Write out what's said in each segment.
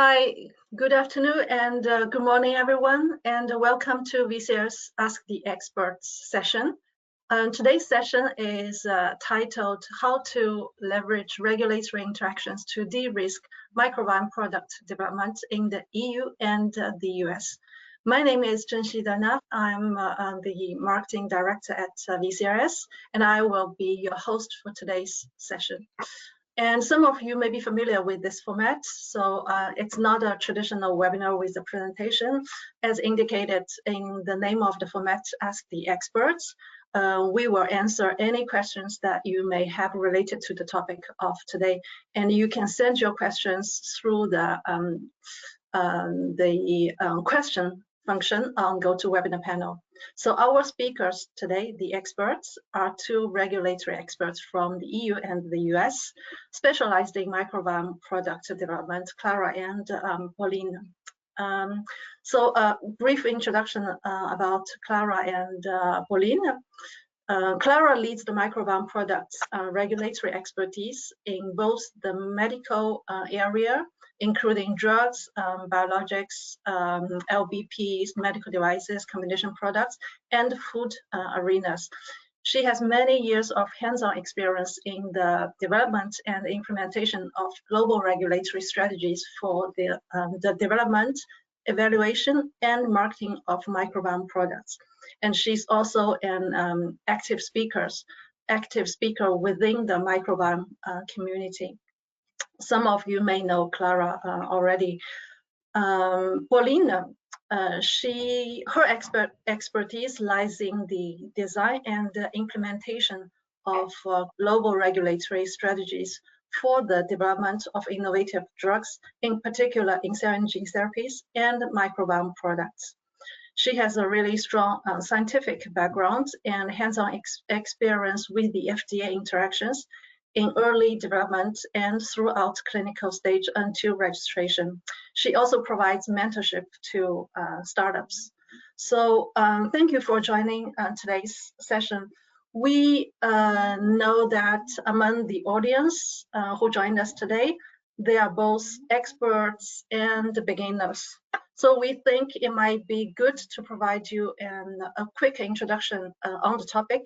Hi, good afternoon and good morning, everyone, and welcome to VCR's Ask the Experts session. Today's session is titled How to Leverage Regulatory Interactions to De-risk Microbiome Product Development in the EU and the US. My name is Zhenxi Dana. I'm the Marketing Director at VCRS, and I will be your host for today's session. And some of you may be familiar with this format, so it's not a traditional webinar with a presentation. As indicated in the name of the format, Ask the Experts, we will answer any questions that you may have related to the topic of today. And you can send your questions through the question function on GoToWebinar panel. So our speakers today, the experts, are two regulatory experts from the EU and the US, specialized in microbiome product development, Clara and Pauline. So a brief introduction about Clara and Pauline. Clara leads the microbiome products regulatory expertise in both the medical area, including drugs, biologics, LBPs, medical devices, combination products, and food arenas. She has many years of hands-on experience in the development and implementation of global regulatory strategies for the development, evaluation, and marketing of microbiome products. And she's also an active speaker within the microbiome community. Some of you may know Clara already. Pauline, her expertise lies in the design and the implementation of global regulatory strategies for the development of innovative drugs, in particular in cell and gene therapies and microbiome products. She has a really strong scientific background and hands-on experience with the FDA interactions in early development and throughout clinical stage until registration. She also provides mentorship to startups. So thank you for joining today's session. We know that among the audience who joined us today, they are both experts and beginners. So we think it might be good to provide you a quick introduction on the topic.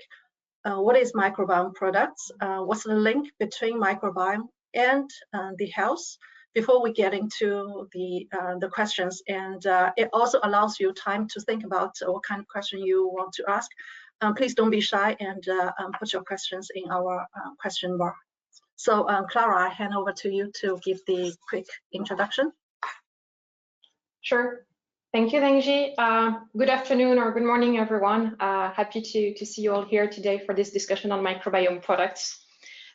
What is microbiome products? What's the link between microbiome and the health? Before we get into the questions, and it also allows you time to think about what kind of question you want to ask. Please don't be shy and put your questions in our question bar. So Clara, I hand over to you to give the quick introduction. Sure. Thank you, Zhenxi. Good afternoon or good morning, everyone. Happy to see you all here today for this discussion on microbiome products.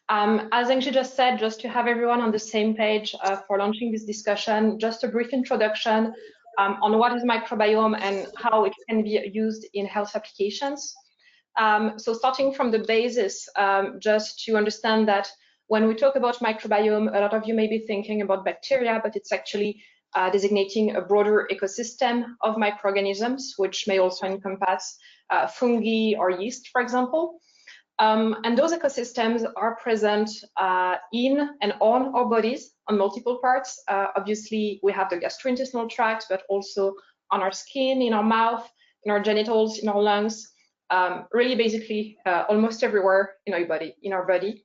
As Zhenxi just said, just to have everyone on the same page for launching this discussion, just a brief introduction on what is microbiome and how it can be used in health applications. So starting from the basis, just to understand that when we talk about microbiome, a lot of you may be thinking about bacteria, but it's actually designating a broader ecosystem of microorganisms, which may also encompass fungi or yeast, for example. And those ecosystems are present in and on our bodies on multiple parts. Obviously, we have the gastrointestinal tract, but also on our skin, in our mouth, in our genitals, in our lungs, really basically almost everywhere in our body.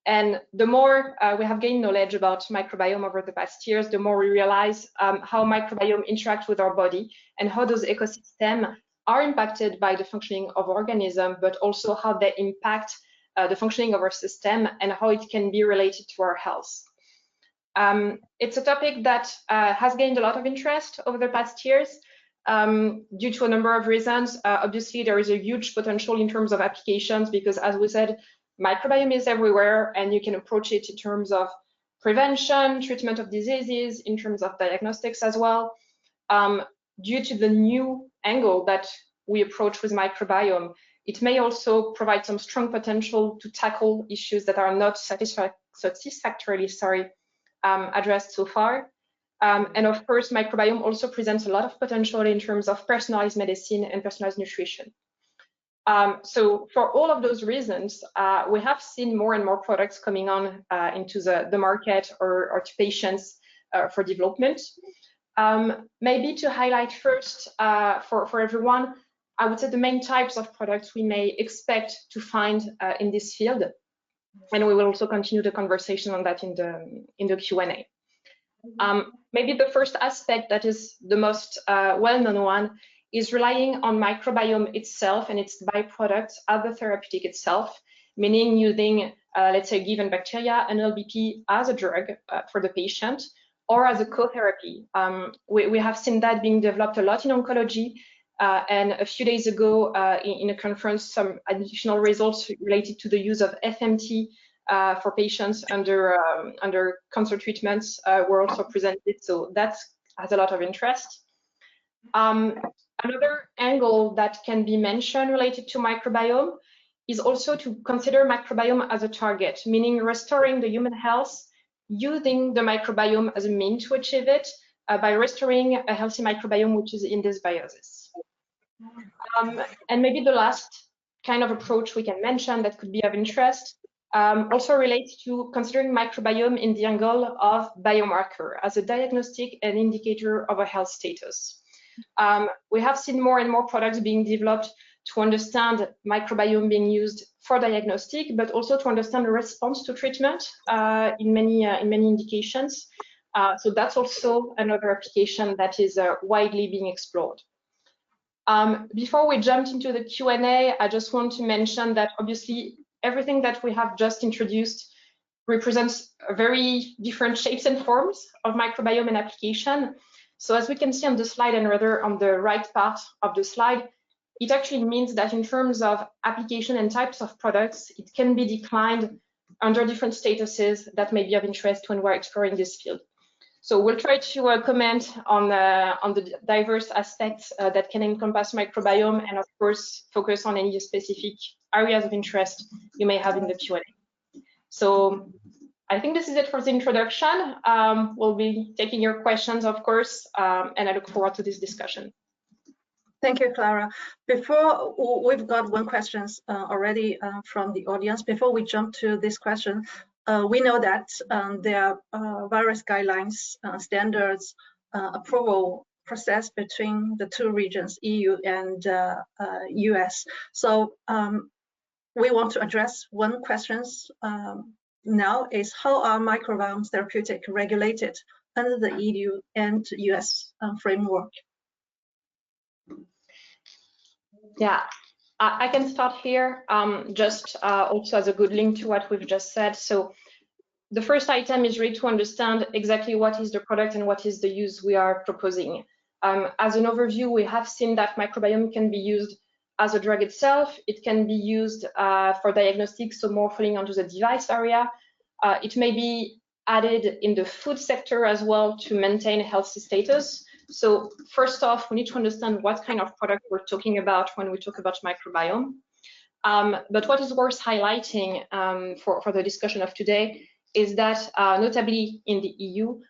And the more we have gained knowledge about microbiome over the past years, the more we realize how microbiome interacts with our body and how those ecosystems are impacted by the functioning of organisms, but also how they impact the functioning of our system and how it can be related to our health. It's a topic that has gained a lot of interest over the past years due to a number of reasons. Obviously, there is a huge potential in terms of applications because, as we said, microbiome is everywhere, and you can approach it in terms of prevention, treatment of diseases, in terms of diagnostics as well. Due to the new angle that we approach with microbiome, it may also provide some strong potential to tackle issues that are not satisfactorily addressed so far. And of course, microbiome also presents a lot of potential in terms of personalized medicine and personalized nutrition. So for all of those reasons, we have seen more and more products coming on into the market or to patients for development. Maybe to highlight first for everyone, I would say the main types of products we may expect to find in this field, and we will also continue the conversation on that in the Q&A. Maybe the first aspect that is the most well-known one is relying on microbiome itself and its byproducts as the therapeutic itself, meaning using, let's say, given bacteria and LBP as a drug for the patient or as a co-therapy. We have seen that being developed a lot in oncology, and a few days ago in a conference, some additional results related to the use of FMT for patients under cancer treatments were also presented, so that has a lot of interest. Another angle that can be mentioned related to microbiome is also to consider microbiome as a target, meaning restoring the human health using the microbiome as a means to achieve it by restoring a healthy microbiome which is in dysbiosis. And maybe the last kind of approach we can mention that could be of interest also relates to considering microbiome in the angle of biomarker as a diagnostic and indicator of a health status. We have seen more and more products being developed to understand microbiome being used for diagnostic, but also to understand the response to treatment in many indications. So that's also another application that is widely being explored. Before we jump into the Q&A, I just want to mention that obviously everything that we have just introduced represents very different shapes and forms of microbiome and application. So as we can see on the slide, and rather on the right part of the slide, it actually means that in terms of application and types of products, it can be declined under different statuses that may be of interest when we're exploring this field. So we'll try to comment on the diverse aspects that can encompass microbiome, and of course focus on any specific areas of interest you may have in the Q&A. So I think this is it for the introduction. We'll be taking your questions, of course, and I look forward to this discussion. Thank you, Clara. Before, we've got one question already from the audience. Before we jump to this question, we know that there are various guidelines, standards, approval process between the two regions, EU and US. So we want to address one question now is how are microbiome therapeutics regulated under the EU and US framework? Yeah, I can start here, just also as a good link to what we've just said. So the first item is really to understand exactly what is the product and what is the use we are proposing. As an overview, we have seen that microbiome can be used as a drug itself. It can be used for diagnostics, so more falling onto the device area. It may be added in the food sector as well to maintain healthy status. So first off, we need to understand what kind of product we're talking about when we talk about microbiome. But what is worth highlighting for the discussion of today is that notably in the EU,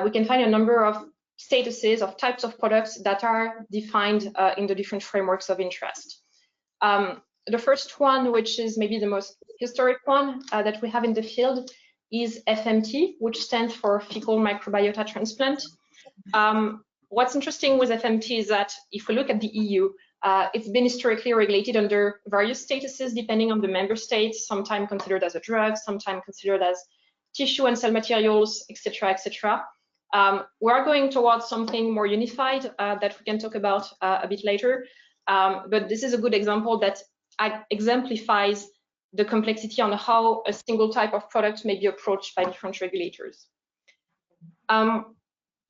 we can find a number of statuses of types of products that are defined in the different frameworks of interest. The first one, which is maybe the most historic one that we have in the field, is FMT, which stands for fecal microbiota transplant. What's interesting with FMT is that if we look at the EU, it's been historically regulated under various statuses depending on the member states, sometimes considered as a drug, sometimes considered as tissue and cell materials, etc., etc. We are going towards something more unified that we can talk about a bit later. But this is a good example that exemplifies the complexity on how a single type of product may be approached by different regulators.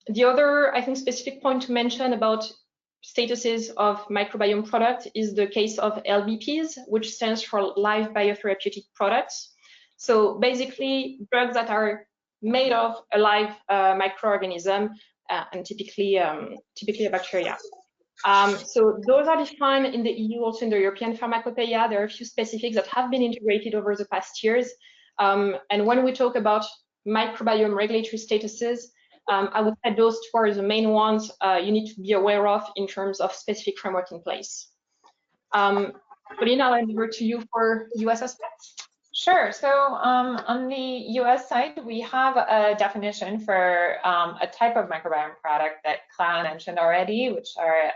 The other, I think, specific point to mention about statuses of microbiome product is the case of LBPs, which stands for live biotherapeutic products. So basically, drugs that are made of a live microorganism and typically a bacteria. So those are defined in the EU, also in the European Pharmacopoeia. There are a few specifics that have been integrated over the past years. And when we talk about microbiome regulatory statuses, I would say those two are the main ones you need to be aware of in terms of specific framework in place. Paulina, I'll hand over to you for US aspects. Sure. So on the US side, we have a definition for a type of microbiome product that Clara mentioned already, which are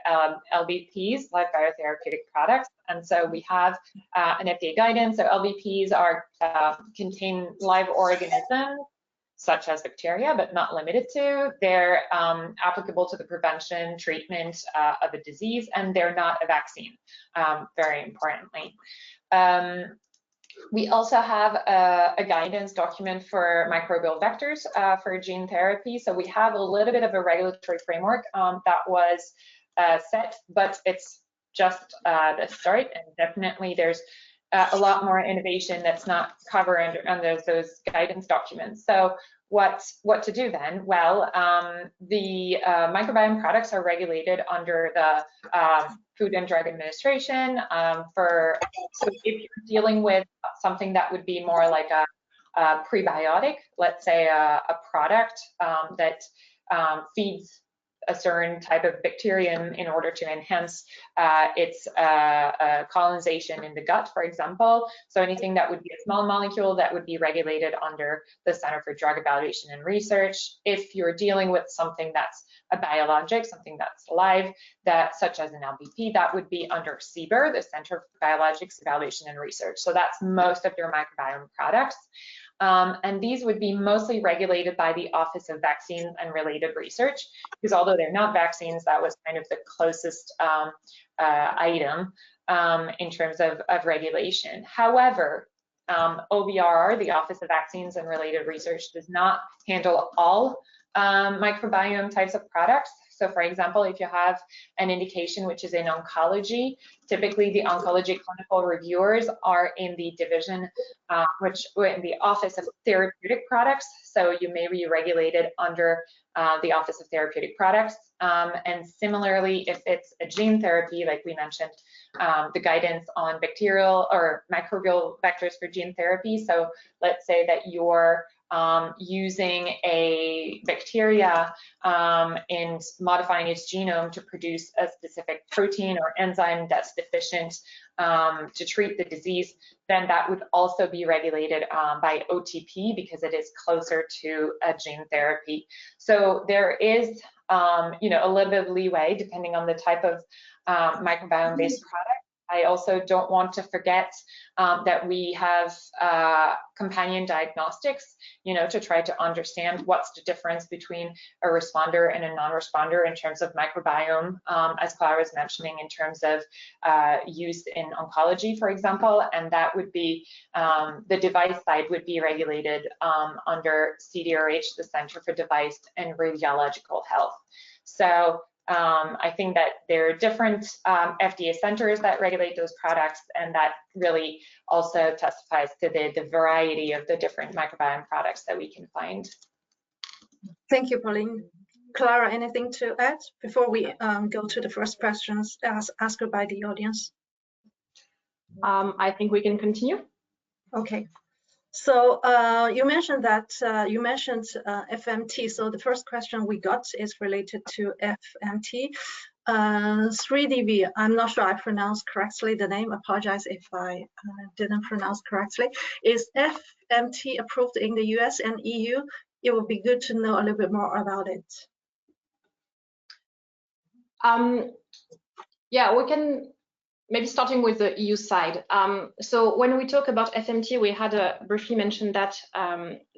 LBPs, live biotherapeutic products. And so we have an FDA guidance. So LBPs are contain live organisms such as bacteria, but not limited to. They're applicable to the prevention, treatment of a disease, and they're not a vaccine, very importantly. We also have a guidance document for microbial vectors for gene therapy. So we have a little bit of a regulatory framework that was set, but it's just the start, and definitely there's a lot more innovation that's not covered under those guidance documents. So what to do then? Well, the microbiome products are regulated under the Food and Drug Administration. So if you're dealing with something that would be more like a prebiotic, let's say a product that feeds a certain type of bacterium in order to enhance its colonization in the gut, for example. So anything that would be a small molecule that would be regulated under the Center for Drug Evaluation and Research. If you're dealing with something that's a biologic, something that's live, such as an LBP, that would be under CBER, the Center for Biologics Evaluation and Research. So that's most of your microbiome products. And these would be mostly regulated by the Office of Vaccines and Related Research, because although they're not vaccines, that was kind of the closest item in terms of regulation. However, OVRR, the Office of Vaccines and Related Research, does not handle all microbiome types of products. So for example, if you have an indication which is in oncology, typically the oncology clinical reviewers are in the division, in the Office of Therapeutic Products. So you may be regulated under the Office of Therapeutic Products. And similarly, if it's a gene therapy, like we mentioned, the guidance on bacterial or microbial vectors for gene therapy. So let's say that you're using a bacteria and modifying its genome to produce a specific protein or enzyme that's deficient to treat the disease, then that would also be regulated by OTP because it is closer to a gene therapy. So there is, a little bit of leeway depending on the type of microbiome-based product. I also don't want to forget that we have companion diagnostics, to try to understand what's the difference between a responder and a non-responder in terms of microbiome, as Clara was mentioning, in terms of use in oncology, for example, and that would be, the device side would be regulated under CDRH, the Center for Device and Radiological Health. So I think that there are different FDA centers that regulate those products, and that really also testifies to the variety of the different microbiome products that we can find. Thank you, Pauline. Clara, anything to add before we go to the first questions asked by the audience? I think we can continue. Okay. So you mentioned that FMT. So the first question we got is related to FMT. 3DV, I'm not sure I pronounced correctly the name. Apologize if I didn't pronounce correctly. Is FMT approved in the US and EU? It would be good to know a little bit more about it. Yeah, we can. Maybe starting with the EU side. So when we talk about FMT, we had briefly mentioned that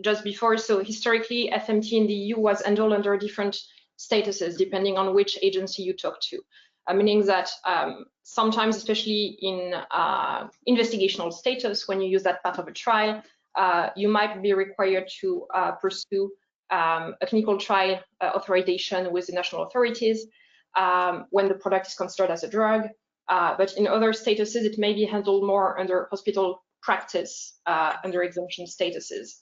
just before. So historically, FMT in the EU was handled under different statuses depending on which agency you talk to, meaning that sometimes, especially in investigational status, when you use that part of a trial, you might be required to pursue a clinical trial authorization with the national authorities when the product is considered as a drug. But in other statuses, it may be handled more under hospital practice, under exemption statuses.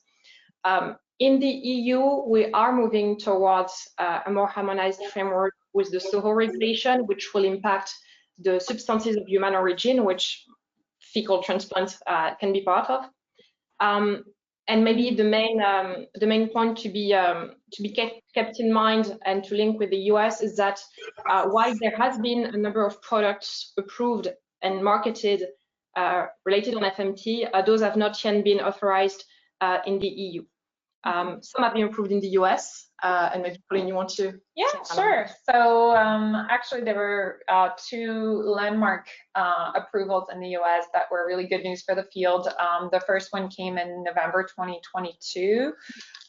In the EU, we are moving towards a more harmonized framework with the SOHO regulation, which will impact the substances of human origin, which fecal transplant can be part of. And maybe the main point to be kept in mind and to link with the US is that while there has been a number of products approved and marketed related on FMT, those have not yet been authorized in the EU. Some have been approved in the US, and maybe Pauline, you want to? Yeah, sure. So actually, there were 2 landmark approvals in the US that were really good news for the field. The first one came in November 2022,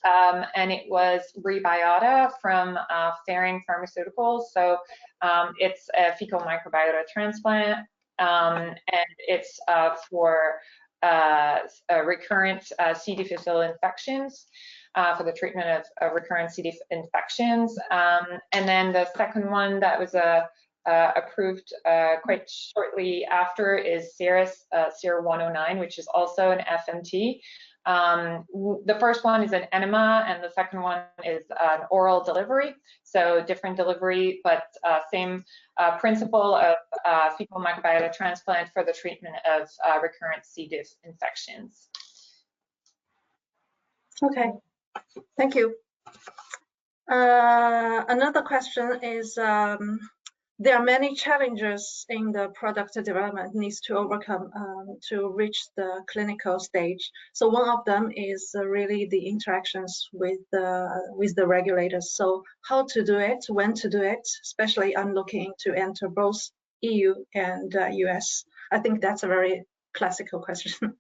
and it was Rebiota from Ferring Pharmaceuticals. So it's a fecal microbiota transplant, and it's for recurrent C. difficile infections, for the treatment of recurrent C. diff infections. And then the second one that was approved quite shortly after is SER 109, which is also an FMT. The first one is an enema, and the second one is an oral delivery. So different delivery, but same principle of fecal microbiota transplant for the treatment of recurrent C. diff infections. Okay, thank you. Another question is, there are many challenges in the product development needs to overcome to reach the clinical stage. So one of them is really the interactions with the regulators. So how to do it, when to do it, especially I'm looking to enter both EU and US. I think that's a very classical question.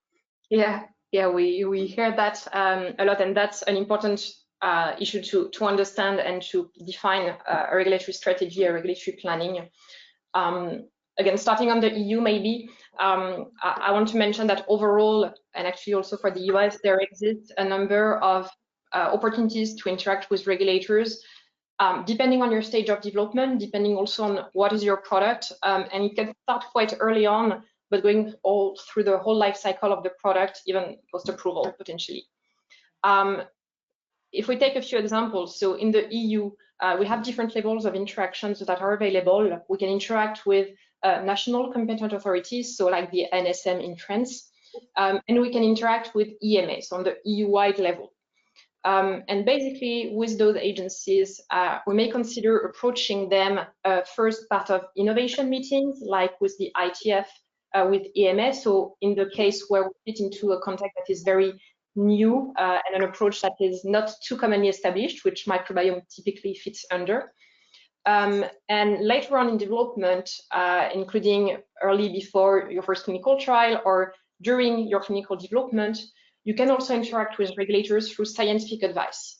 Yeah, we hear that a lot, and that's an important issue to understand and to define a regulatory strategy, a regulatory planning. Again, starting on the EU, maybe, I want to mention that overall, and actually also for the US, there exists a number of opportunities to interact with regulators, depending on your stage of development, depending also on what is your product, and it can start quite early on, but going all through the whole life cycle of the product, even post-approval, potentially. If we take a few examples, so in the EU, we have different levels of interactions that are available. We can interact with national competent authorities, so like the NSM in France, and we can interact with EMA, so on the EU-wide level. And basically, with those agencies, we may consider approaching them first part of innovation meetings, like with the ITF, with EMA. So in the case where we fit into a context that is very new and an approach that is not too commonly established, which microbiome typically fits under. And later on in development, including early before your first clinical trial or during your clinical development, you can also interact with regulators through scientific advice.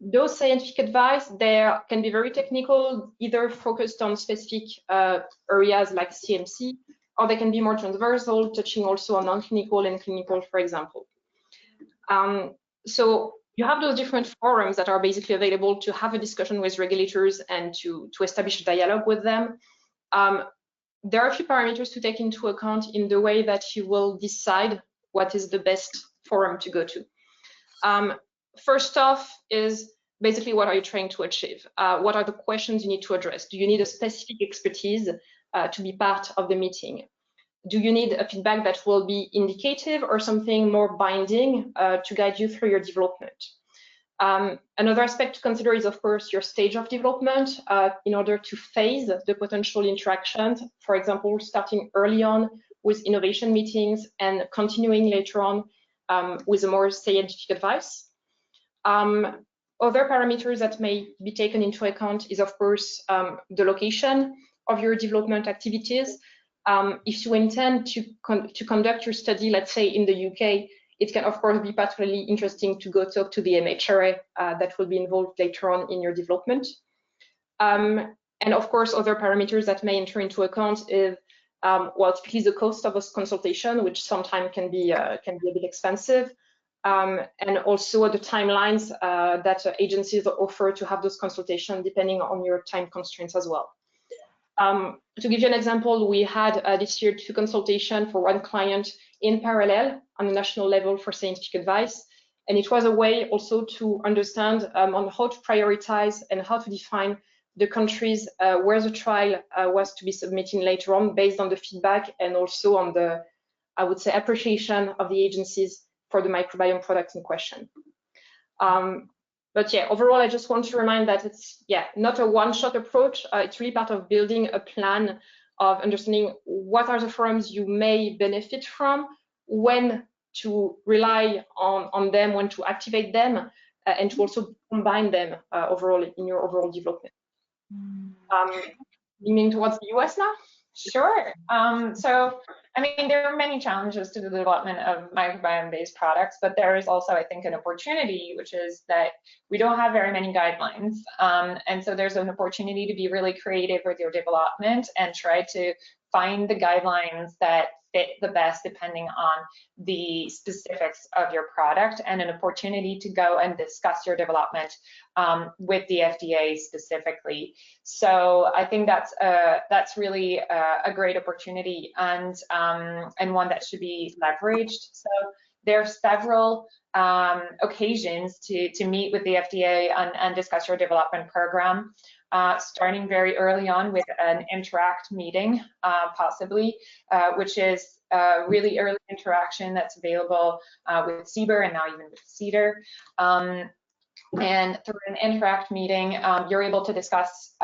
Those scientific advice, they can be very technical, either focused on specific areas like CMC, or they can be more transversal, touching also on non-clinical and clinical, for example. So you have those different forums that are basically available to have a discussion with regulators and to establish a dialogue with them. There are a few parameters to take into account in the way that you will decide what is the best forum to go to. First off is basically, what are you trying to achieve? What are the questions you need to address? Do you need a specific expertise to be part of the meeting? Do you need a feedback that will be indicative or something more binding to guide you through your development? Another aspect to consider is, of course, your stage of development in order to phase the potential interactions, for example, starting early on with innovation meetings and continuing later on with a more scientific advice. Other parameters that may be taken into account is, of course, the location of your development activities. If you intend to conduct your study, let's say in the UK, it can, of course, be particularly interesting to go talk to the MHRA that will be involved later on in your development. And of course, other parameters that may enter into account is, well, typically the cost of a consultation, which sometimes can be a bit expensive, and also the timelines that agencies offer to have those consultations, depending on your time constraints as well. To give you an example, we had this year 2 consultations for one client in parallel on the national level for scientific advice. And it was a way also to understand on how to prioritize and how to define the countries where the trial was to be submitting later on, based on the feedback and also on the, I would say, appreciation of the agencies for the microbiome products in question. But yeah, overall, I just want to remind that it's not a one-shot approach. It's really part of building a plan of understanding what are the forums you may benefit from, when to rely on them, when to activate them, and to also combine them overall in your overall development. Leaning towards the US now? Sure. So, I mean, there are many challenges to the development of microbiome-based products, but there is also, I think, an opportunity, which is that we don't have very many guidelines. And so there's an opportunity to be really creative with your development and try to find the guidelines that fit the best depending on the specifics of your product, and an opportunity to go and discuss your development with the FDA specifically. So I think that's really a great opportunity, and one that should be leveraged. So there are several occasions to meet with the FDA and discuss your development program. Starting very early on with an interact meeting, possibly, which is really early interaction that's available with CBER and now even with CEDAR. And through an interact meeting, you're able to discuss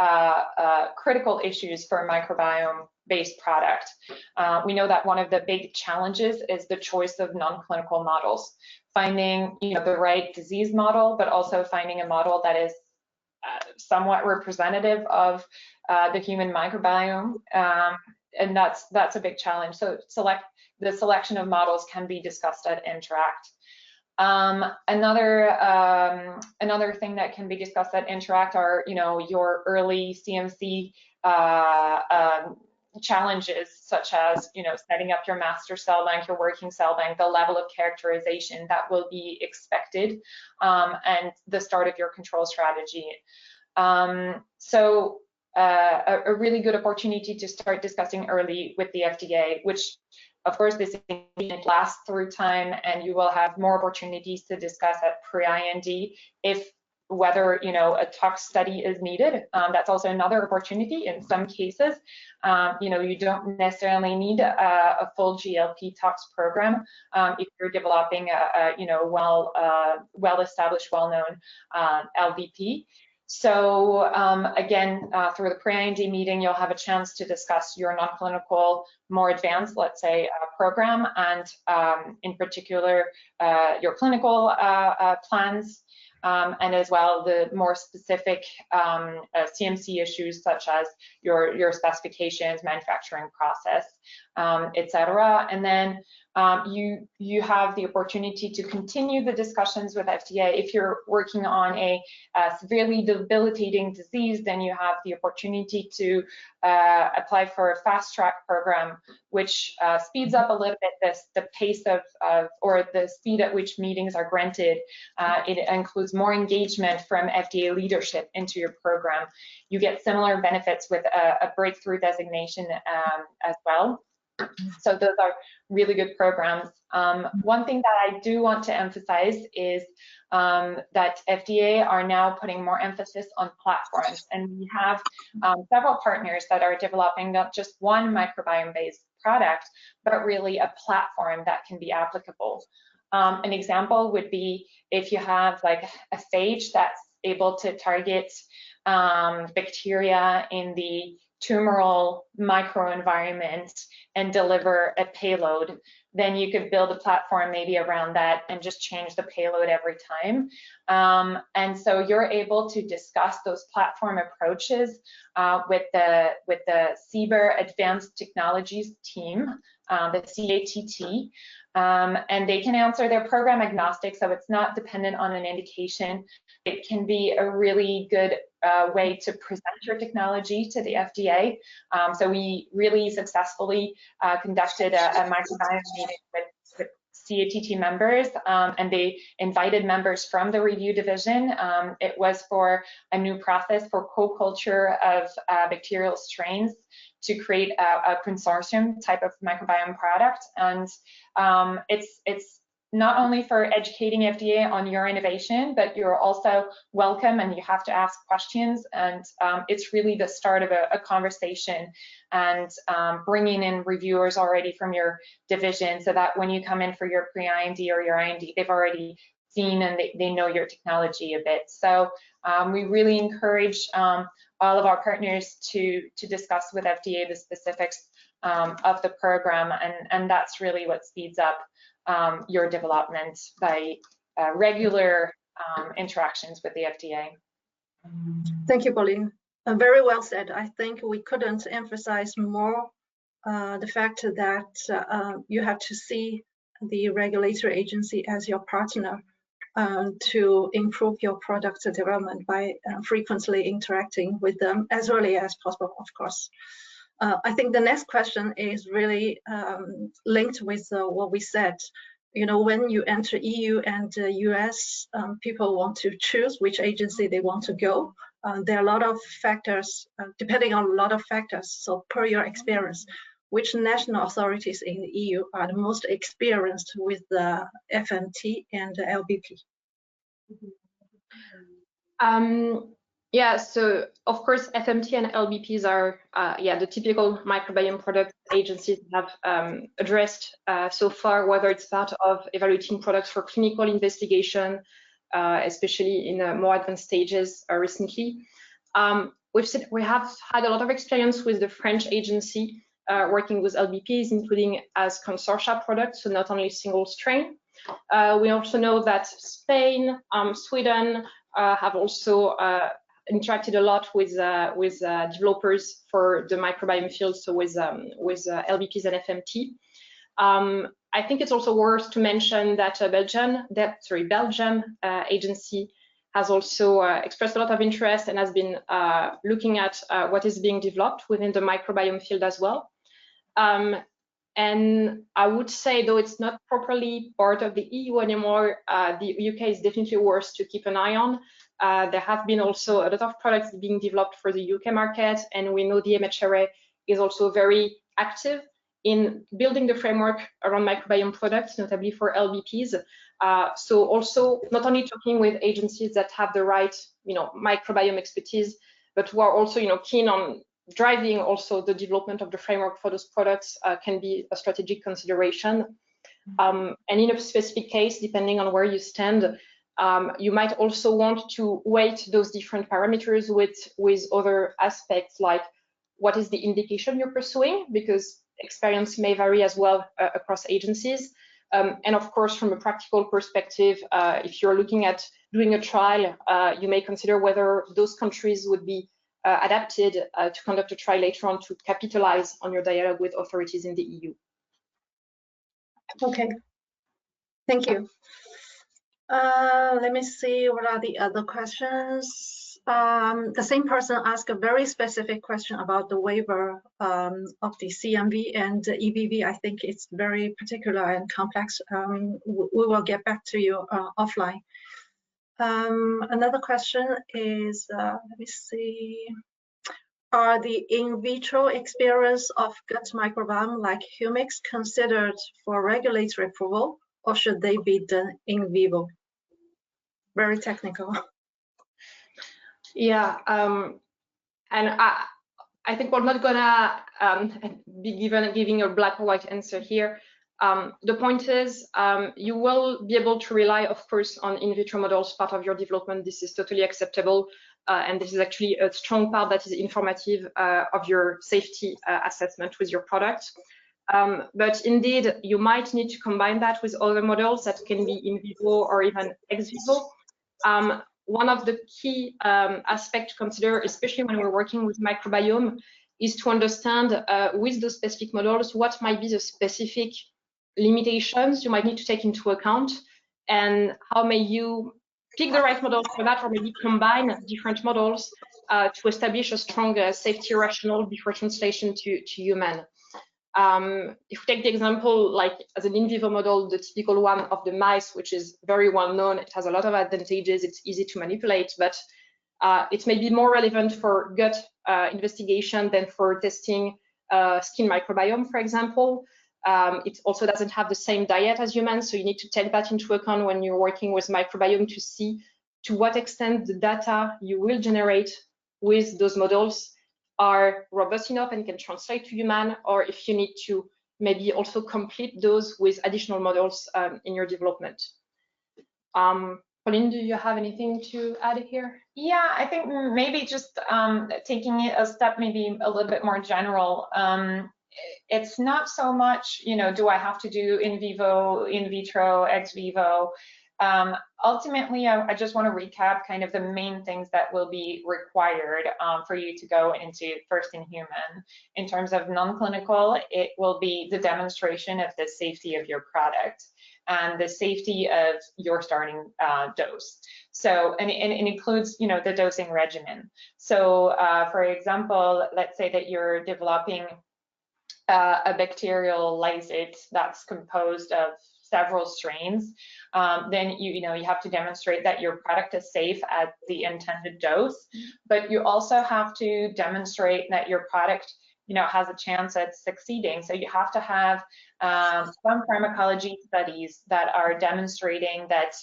critical issues for a microbiome-based product. We know that one of the big challenges is the choice of non-clinical models, finding the right disease model, but also finding a model that is somewhat representative of the human microbiome, and that's a big challenge. So the selection of models can be discussed at Interact. Another thing that can be discussed at Interact are your early CMC challenges, such as setting up your master cell bank, your working cell bank, the level of characterization that will be expected, and the start of your control strategy. So a really good opportunity to start discussing early with the FDA, which of course this engagement lasts through time, and you will have more opportunities to discuss at pre-IND if whether a tox study is needed. That's also another opportunity in some cases. You don't necessarily need a full GLP tox program if you're developing a well-established, well-known LVP. So again, through the pre-IND meeting, you'll have a chance to discuss your non-clinical, more advanced, let's say, program, and in particular, your clinical plans, and as well the more specific CMC issues, such as your specifications, manufacturing process, etc. And then you have the opportunity to continue the discussions with FDA. If you're working on a severely debilitating disease, then you have the opportunity to apply for a fast track program, which speeds up a little bit the pace of or the speed at which meetings are granted. It includes more engagement from FDA leadership into your program. You get similar benefits with a breakthrough designation as well. So those are really good programs. One thing that I do want to emphasize is that FDA are now putting more emphasis on platforms, and we have several partners that are developing not just one microbiome-based product, but really a platform that can be applicable. An example would be if you have like a phage that's able to target bacteria in the tumoral microenvironment and deliver a payload, then you could build a platform maybe around that and just change the payload every time. And so you're able to discuss those platform approaches with the CBER Advanced Technologies team, the CATT, and they can answer their program agnostic, so it's not dependent on an indication. It can be a really good way to present your technology to the FDA. So we really successfully conducted a microbiome meeting with CATT members, and they invited members from the review division. It was for a new process for co-culture of bacterial strains to create a consortium type of microbiome product. And it's not only for educating FDA on your innovation, but you're also welcome and you have to ask questions. And it's really the start of a conversation, and bringing in reviewers already from your division, so that when you come in for your pre-IND or your IND, they've already seen and they know your technology a bit. So we really encourage all of our partners to discuss with FDA the specifics of the program, and that's really what speeds up your development by regular interactions with the FDA. Thank you, Pauline. Very well said. I think we couldn't emphasize more the fact that you have to see the regulatory agency as your partner to improve your product development by frequently interacting with them as early as possible, of course. I think the next question is really linked with what we said. You know, when you enter EU and US, people want to choose which agency they want to go. There are a lot of factors, depending on a lot of factors. So per your experience, which national authorities in the EU are the most experienced with the FMT and the LBP? Yeah, so of course, FMT and LBPs are the typical microbiome product agencies have addressed so far, whether it's part of evaluating products for clinical investigation, especially in more advanced stages recently. We have had a lot of experience with the French agency working with LBPs, including as consortia products, so not only single strain. We also know that Spain, Sweden have also interacted a lot with developers for the microbiome field, so with LBPs and FMT. I think it's also worth to mention that Belgium agency has also expressed a lot of interest and has been looking at what is being developed within the microbiome field as well. And I would say, though it's not properly part of the EU anymore, the UK is definitely worth to keep an eye on. There have been also a lot of products being developed for the UK market, and we know the MHRA is also very active in building the framework around microbiome products, notably for LBPs. So also not only talking with agencies that have the right, microbiome expertise, but who are also, keen on driving also the development of the framework for those products can be a strategic consideration. And in a specific case, depending on where you stand, you might also want to weight those different parameters with other aspects, like what is the indication you're pursuing, because experience may vary as well across agencies. And of course, from a practical perspective, if you're looking at doing a trial, you may consider whether those countries would be adapted to conduct a trial later on to capitalize on your dialogue with authorities in the EU. Okay, thank you. Let me see, what are the other questions? The same person asked a very specific question about the waiver of the CMV and EBV. I think it's very particular and complex. We will get back to you offline. Another question is, let me see. Are the in vitro experience of gut microbiome like humics considered for regulatory approval, or should they be done in vivo? Very technical. Yeah, and I think we're not gonna be giving a black or white answer here. The point is, you will be able to rely, of course, on in vitro models part of your development. This is totally acceptable, and this is actually a strong part that is informative of your safety assessment with your product. But indeed, you might need to combine that with other models that can be in vivo or even ex vivo. One of the key aspects to consider, especially when we're working with microbiome, is to understand with those specific models what might be the specific limitations you might need to take into account, and how may you pick the right model for that, or maybe combine different models to establish a strong safety rationale before translation to human. If we take the example, like as an in vivo model, the typical one of the mice, which is very well known, it has a lot of advantages, it's easy to manipulate, but it may be more relevant for gut investigation than for testing skin microbiome, for example. It also doesn't have the same diet as humans, so you need to take that into account when you're working with microbiome to see to what extent the data you will generate with those models are robust enough and can translate to human, or if you need to maybe also complete those with additional models in your development. Pauline, do you have anything to add here? Yeah, I think maybe just taking it a step, maybe a little bit more general. It's not so much, do I have to do in vivo, in vitro, ex vivo? Ultimately, I just want to recap kind of the main things that will be required for you to go into first in human. In terms of non-clinical, it will be the demonstration of the safety of your product and the safety of your starting dose. So, and it includes, the dosing regimen. So, for example, let's say that you're developing a bacterial lysate that's composed of several strains, then you have to demonstrate that your product is safe at the intended dose, but you also have to demonstrate that your product has a chance at succeeding. So you have to have some pharmacology studies that are demonstrating that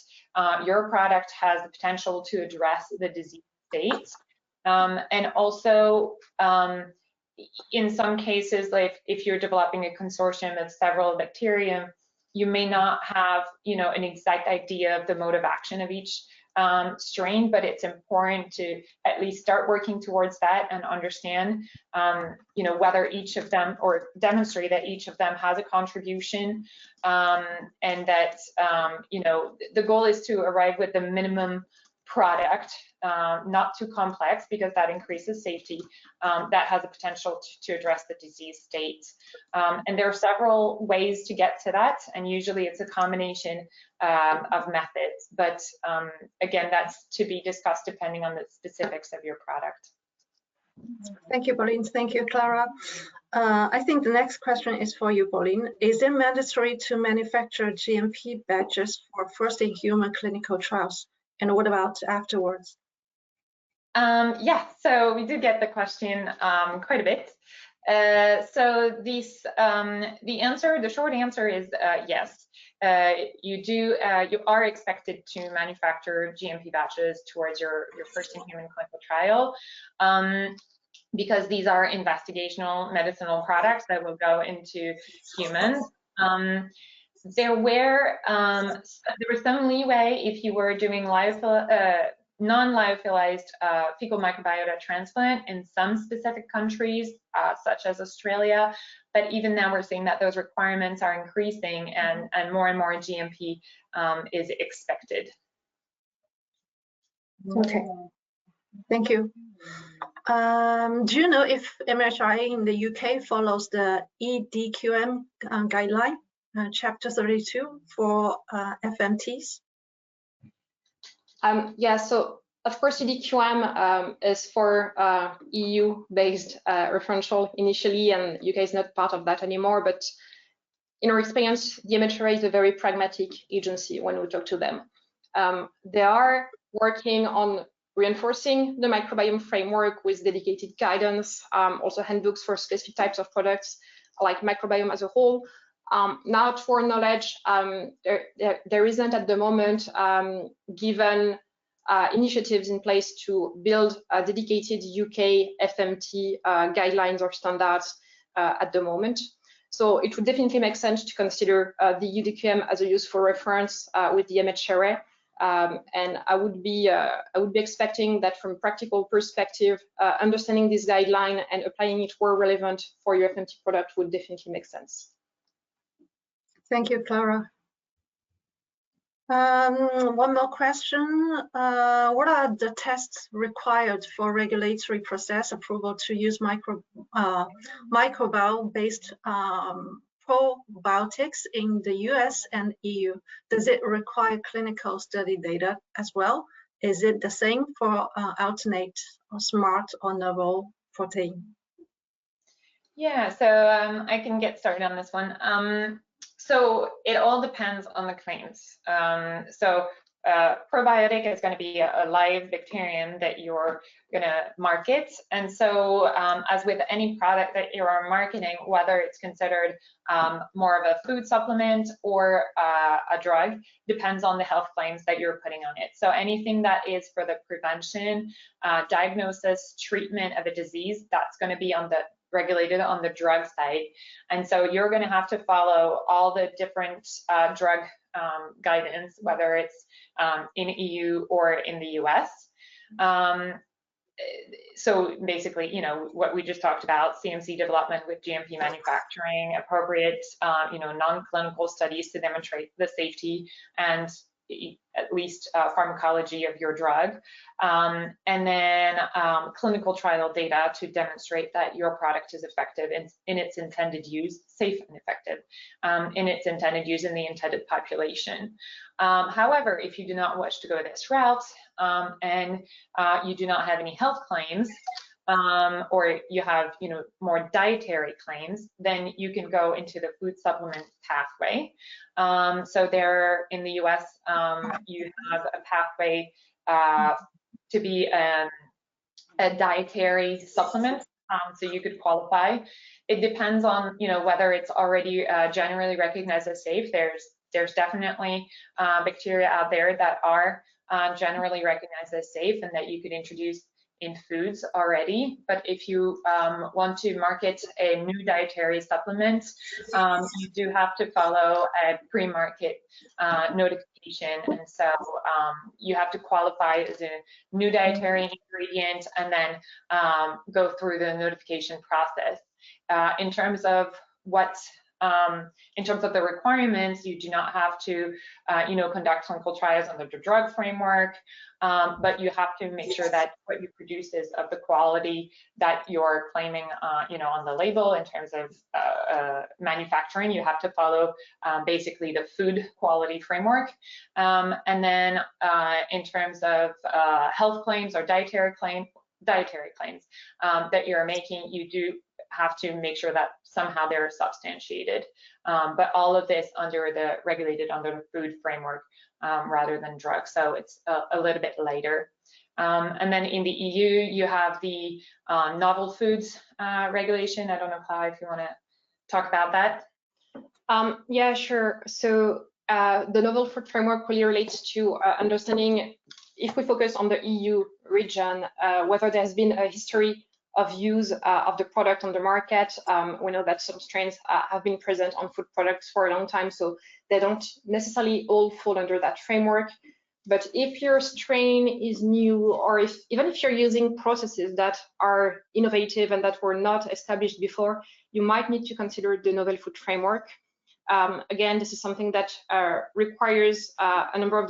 your product has the potential to address the disease state. And also, in some cases, like if you're developing a consortium of several bacteria, you may not have, an exact idea of the mode of action of each strain, but it's important to at least start working towards that and understand, whether each of them, or demonstrate that each of them has a contribution, and that, the goal is to arrive with the minimum product, not too complex, because that increases safety, that has the potential to address the disease state. And there are several ways to get to that, and usually it's a combination of methods, but again, that's to be discussed depending on the specifics of your product. Thank you, Pauline. Thank you, Clara. I think the next question is for you, Pauline. Is it mandatory to manufacture GMP batches for first-in-human clinical trials? And what about afterwards? Yeah, so we did get the question quite a bit. So this, the short answer is yes. You are expected to manufacture GMP batches towards your first-in-human clinical trial, because these are investigational medicinal products that will go into humans. There was some leeway if you were doing non-lyophilized fecal microbiota transplant in some specific countries, such as Australia. But even now we're seeing that those requirements are increasing, and more GMP is expected. Okay, thank you. Do you know if MHRA in the UK follows the EDQM guideline, chapter 32 for FMTs? Yeah, so of course EDQM is for EU-based referential initially, and UK is not part of that anymore, but in our experience, the MHRA is a very pragmatic agency when we talk to them. They are working on reinforcing the microbiome framework with dedicated guidance, also handbooks for specific types of products like microbiome as a whole. Now, to our knowledge, there isn't at the moment given initiatives in place to build a dedicated UK FMT guidelines or standards at the moment. So it would definitely make sense to consider the EDQM as a useful reference with the MHRA. And I would be expecting that from practical perspective, understanding this guideline and applying it where relevant for your FMT product would definitely make sense. Thank you, Clara. One more question. What are the tests required for regulatory process approval to use microbiome-based probiotics in the US and EU? Does it require clinical study data as well? Is it the same for alternate or smart or novel protein? Yeah, so I can get started on this one. So it all depends on the claims. Probiotic is going to be a live bacterium that you're going to market. And so as with any product that you are marketing, whether it's considered more of a food supplement or a drug, depends on the health claims that you're putting on it. So anything that is for the prevention, diagnosis, treatment of a disease, that's going to be regulated on the drug side. And so you're going to have to follow all the different drug guidance, whether it's in EU or in the US. So basically, you know, what we just talked about, CMC development with GMP manufacturing, appropriate, you know, non-clinical studies to demonstrate the safety and at least pharmacology of your drug, and then clinical trial data to demonstrate that your product is effective in its intended use, safe and effective in its intended use in the intended population. However, if you do not wish to go this route and you do not have any health claims, or you have, you know, more dietary claims, then you can go into the food supplement pathway. So there in the US, you have a pathway to be a dietary supplement, so you could qualify. It depends on, you know, whether it's already generally recognized as safe. There's definitely bacteria out there that are generally recognized as safe and that you could introduce in foods already. But if you want to market a new dietary supplement, you do have to follow a pre-market notification. And so you have to qualify as a new dietary ingredient and then go through the notification process. In terms of in terms of the requirements, you do not have to, you know, conduct clinical trials under the drug framework, but you have to make sure that what you produce is of the quality that you're claiming, you know, on the label. In terms of manufacturing, you have to follow basically the food quality framework. And then in terms of health claims or dietary claims that you're making, you do have to make sure that somehow they're substantiated. But all of this regulated under the food framework rather than drugs. So it's a little bit later. And then in the EU, you have the novel foods regulation. I don't know, Clara, if you want to talk about that. Yeah, sure. So the novel food framework really relates to understanding, if we focus on the EU region, whether there's been a history of use of the product on the market. We know that some strains have been present on food products for a long time, so they don't necessarily all fall under that framework. But if your strain is new, or even if you're using processes that are innovative and that were not established before, you might need to consider the novel food framework. Again, this is something that requires a number of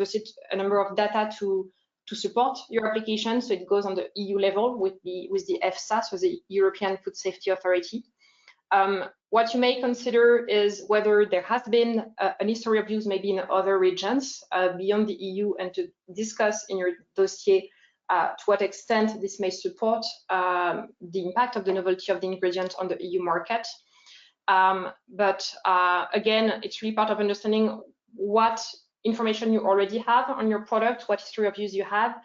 data to support your application. So it goes on the EU level with the EFSA, so the European Food Safety Authority. What you may consider is whether there has been an history of use maybe in other regions beyond the EU, and to discuss in your dossier to what extent this may support the impact of the novelty of the ingredient on the EU market. But again, it's really part of understanding what information you already have on your product, what history of use you have,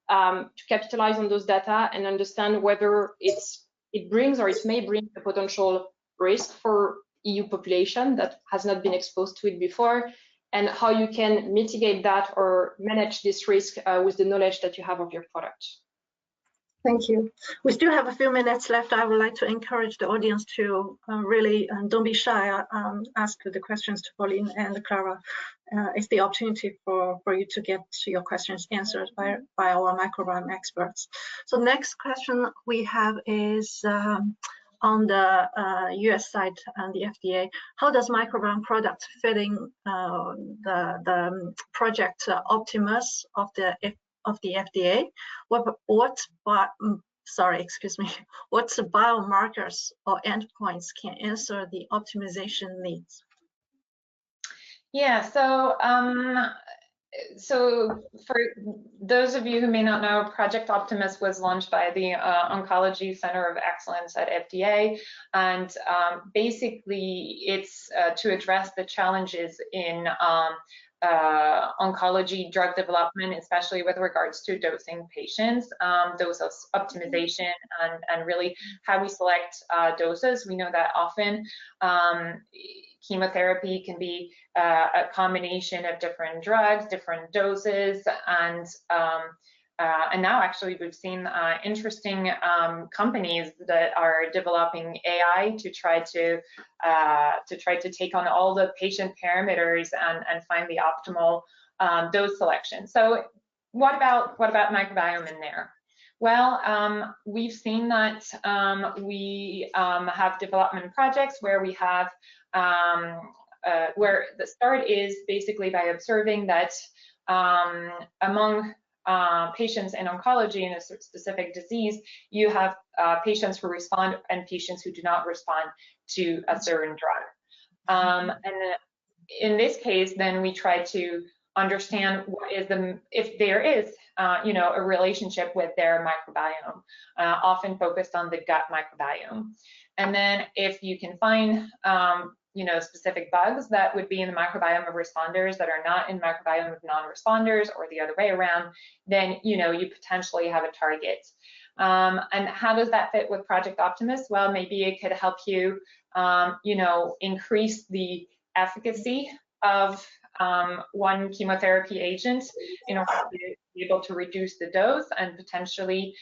to capitalize on those data and understand whether it brings or it may bring a potential risk for EU population that has not been exposed to it before, and how you can mitigate that or manage this risk with the knowledge that you have of your product. Thank you. We still have a few minutes left. I would like to encourage the audience to really don't be shy. Ask the questions to Pauline and Clara. It's the opportunity for you to get your questions answered by our microbiome experts. So next question we have is on the US side and the FDA. How does microbiome product fitting the project Optimus of the FDA? What biomarkers or endpoints can answer the optimization needs? Yeah, so for those of you who may not know, Project Optimus was launched by the Oncology Center of Excellence at FDA, and basically it's to address the challenges in oncology drug development, especially with regards to dosing patients, dose optimization, and really how we select doses. We know that often chemotherapy can be a combination of different drugs, different doses, and now actually we've seen interesting companies that are developing AI to try to take on all the patient parameters and find the optimal dose selection. So what about microbiome in there? Well, we've seen that we have development projects where we have where the start is basically by observing that among patients in oncology in a specific disease, you have patients who respond and patients who do not respond to a certain drug. And in this case, then we try to understand what is if there is, you know, a relationship with their microbiome, often focused on the gut microbiome. And then if you can find, you know, specific bugs that would be in the microbiome of responders that are not in microbiome of non-responders, or the other way around, then, you know, you potentially have a target. And how does that fit with Project Optimus? Well, maybe it could help you, you know, increase the efficacy of one chemotherapy agent in order to be able to reduce the dose and potentially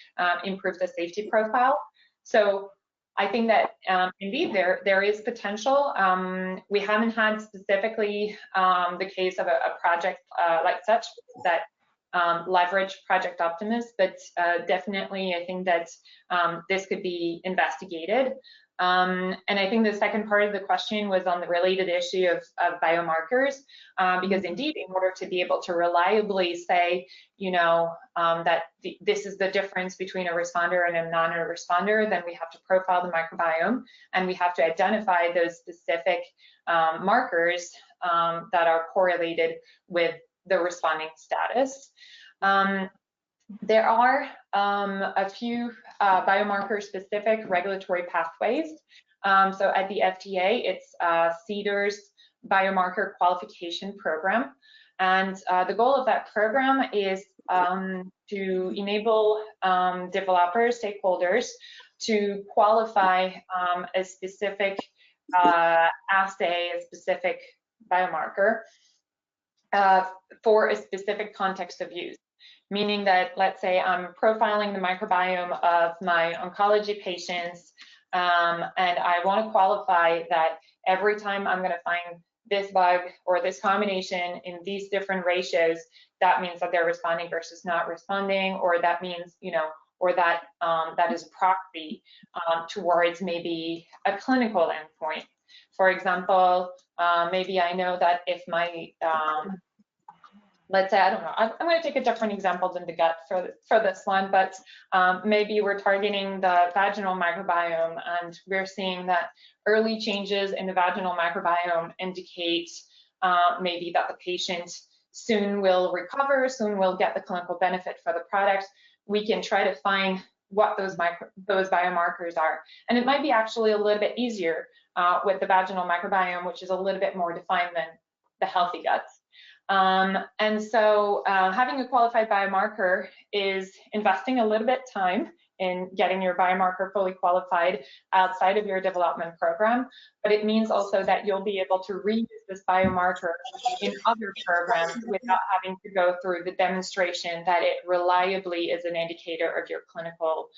improve the safety profile. So I think that indeed there is potential. We haven't had specifically the case of a project like such that leverage Project Optimus, but definitely I think that this could be investigated. And I think the second part of the question was on the related issue of biomarkers, because indeed, in order to be able to reliably say, you know, that this is the difference between a responder and a non-responder, then we have to profile the microbiome, and we have to identify those specific markers that are correlated with the responding status. There are a few biomarker-specific regulatory pathways. So at the FDA, it's CDER's biomarker qualification program. And the goal of that program is to enable developers, stakeholders, to qualify a specific assay, a specific biomarker for a specific context of use. Meaning that, let's say I'm profiling the microbiome of my oncology patients, and I want to qualify that every time I'm going to find this bug or this combination in these different ratios, that means that they're responding versus not responding, or that means, you know, or that that is a proxy towards maybe a clinical endpoint. For example, maybe I know that if my let's say, I don't know, I'm going to take a different example than the gut for this one, but maybe we're targeting the vaginal microbiome, and we're seeing that early changes in the vaginal microbiome indicate maybe that the patient soon will recover, soon will get the clinical benefit for the product. We can try to find what those biomarkers are. And it might be actually a little bit easier with the vaginal microbiome, which is a little bit more defined than the healthy guts. And so having a qualified biomarker is investing a little bit of time in getting your biomarker fully qualified outside of your development program, but it means also that you'll be able to reuse this biomarker in other programs without having to go through the demonstration that it reliably is an indicator of your clinical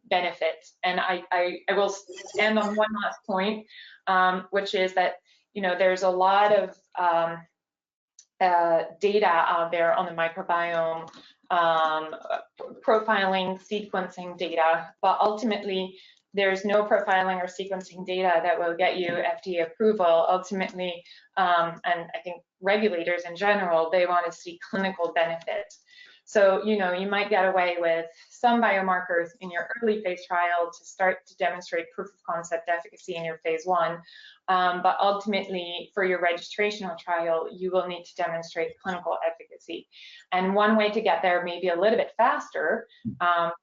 benefits. And I will end on one last point, which is that, you know, there's a lot of data out there on the microbiome, profiling, sequencing data, but ultimately there's no profiling or sequencing data that will get you FDA approval. Ultimately, and I think regulators in general, they want to see clinical benefit. So, you know, you might get away with some biomarkers in your early phase trial to start to demonstrate proof of concept efficacy in your phase 1. But ultimately, for your registrational trial, you will need to demonstrate clinical efficacy. And one way to get there maybe a little bit faster,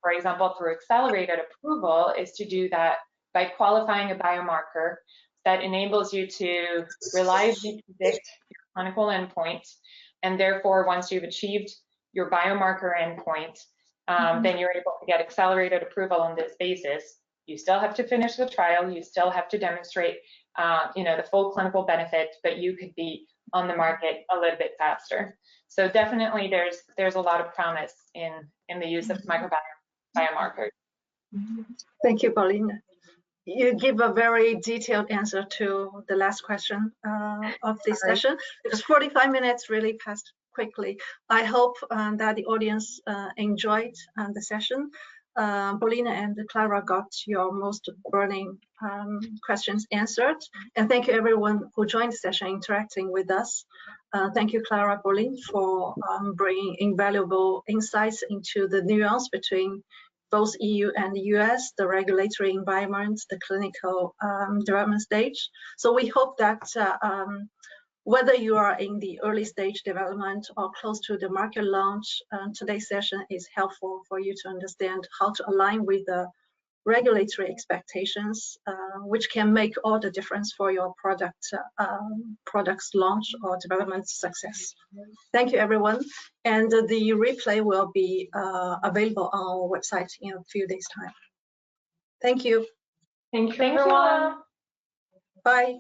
for example, through accelerated approval, is to do that by qualifying a biomarker that enables you to reliably predict your clinical endpoint. And therefore, once you've achieved your biomarker endpoint, then you're able to get accelerated approval on this basis. You still have to finish the trial, you still have to demonstrate you know, the full clinical benefit, but you could be on the market a little bit faster. So definitely there's a lot of promise in the use of microbiome biomarkers. Thank you, Pauline. You give a very detailed answer to the last question of this session, because 45 minutes really passed quickly. I hope that the audience enjoyed the session. Paulina and Clara got your most burning questions answered. And thank you everyone who joined the session interacting with us. Thank you, Clara, Pauline, for bringing invaluable insights into the nuance between both EU and the US, the regulatory environment, the clinical development stage. So we hope that whether you are in the early stage development or close to the market launch, today's session is helpful for you to understand how to align with the regulatory expectations, which can make all the difference for your product's launch or development success. Thank you, everyone. And the replay will be available on our website in a few days' time. Thank you. Thank you, everyone. Bye.